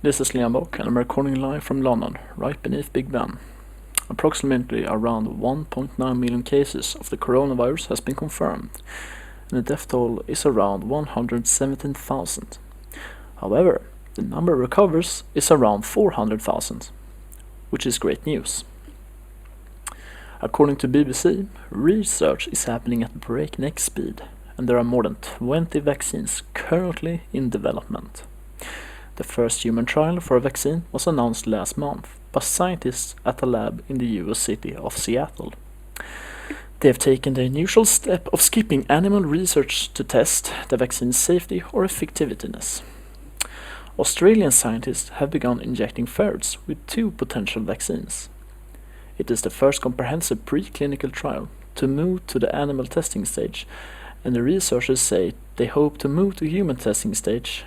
This is Liam Bock, and I'm recording live from London, right beneath Big Ben. Approximately around 1.9 million cases of the coronavirus has been confirmed, and the death toll is around 117,000. However, the number of recovers is around 400,000, which is great news. According to BBC, research is happening at breakneck speed, and there are more than 20 vaccines currently in development. The first human trial for a vaccine was announced last month by scientists at a lab in the US city of Seattle. They have taken the unusual step of skipping animal research to test the vaccine's safety or effectiveness. Australian scientists have begun injecting ferrets with 2 potential vaccines. It is the first comprehensive preclinical trial to move to the animal testing stage, and the researchers say they hope to move to human testing stage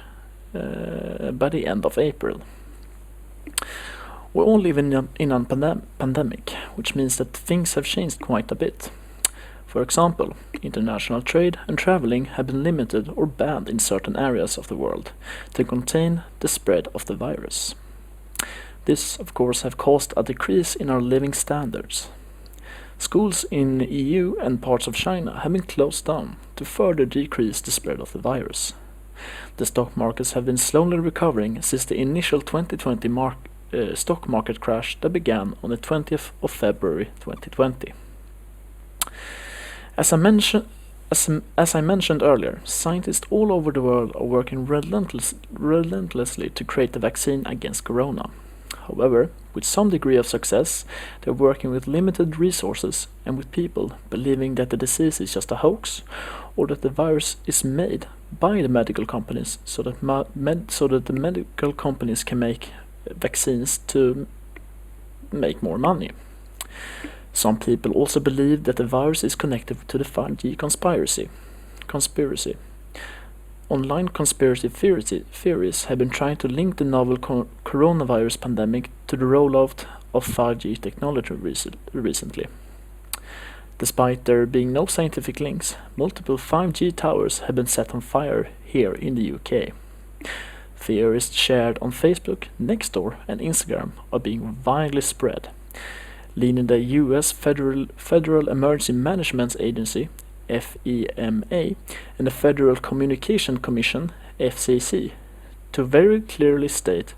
by the end of April. We all live in a pandemic, which means that things have changed quite a bit. For example, international trade and traveling have been limited or banned in certain areas of the world to contain the spread of the virus. This, of course, have caused a decrease in our living standards. Schools in the EU and parts of China have been closed down to further decrease the spread of the virus. The stock markets have been slowly recovering since the initial 2020 stock market crash that began on the 20th of February 2020. As I mentioned earlier, scientists all over the world are working relentlessly to create a vaccine against corona. However, with some degree of success, they are working with limited resources and with people believing that the disease is just a hoax, or that the virus is made by the medical companies so that the medical companies can make vaccines to make more money. Some people also believe that the virus is connected to the 5G conspiracy. Online conspiracy theories have been trying to link the novel coronavirus pandemic to the rollout of 5G technology recently. Despite there being no scientific links, multiple 5G towers have been set on fire here in the UK. Theories shared on Facebook, Nextdoor and Instagram are being widely spread, leading the US Federal Emergency Management Agency, FEMA, and the Federal Communication Commission, FCC, to very clearly state,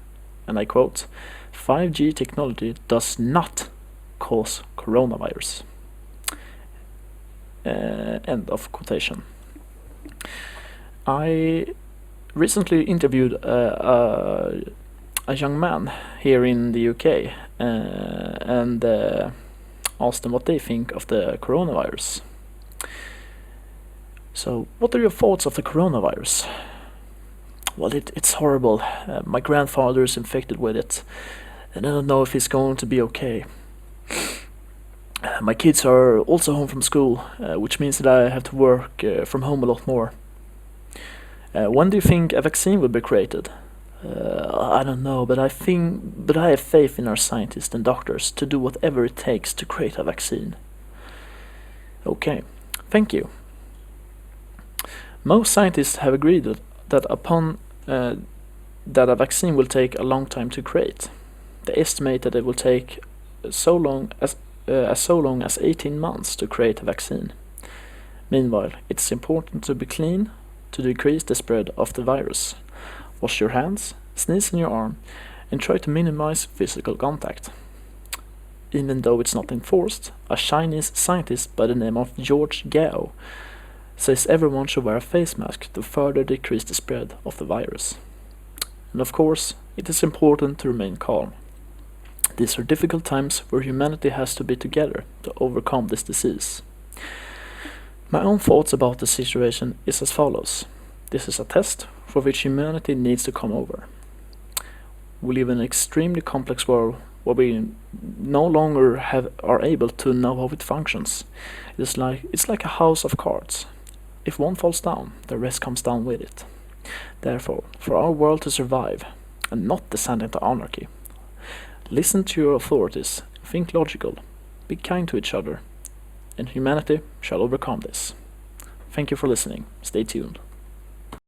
and I quote, 5G technology does not cause coronavirus. End of quotation. I recently interviewed a young man here in the UK and asked them what they think of the coronavirus. So, what are your thoughts of the coronavirus? Well, it's horrible. My grandfather is infected with it, and I don't know if he's going to be okay. My kids are also home from school, which means that I have to work from home a lot more. When do you think a vaccine will be created? I don't know, but I have faith in our scientists and doctors to do whatever it takes to create a vaccine. Okay, thank you. Most scientists have agreed that a vaccine will take a long time to create. They estimate that it will take so long as 18 months to create a vaccine. Meanwhile, it's important to be clean to decrease the spread of the virus. Wash your hands, sneeze in your arm, and try to minimize physical contact. Even though it's not enforced, a Chinese scientist by the name of George Gao says everyone should wear a face mask to further decrease the spread of the virus. And of course, it is important to remain calm. These are difficult times where humanity has to be together to overcome this disease. My own thoughts about the situation is as follows. This is a test for which humanity needs to come over. We live in an extremely complex world where we no longer are able to know how it functions. It's like a house of cards. If one falls down, the rest comes down with it. Therefore, for our world to survive and not descend into anarchy, listen to your authorities, think logical, be kind to each other, and humanity shall overcome this. Thank you for listening. Stay tuned.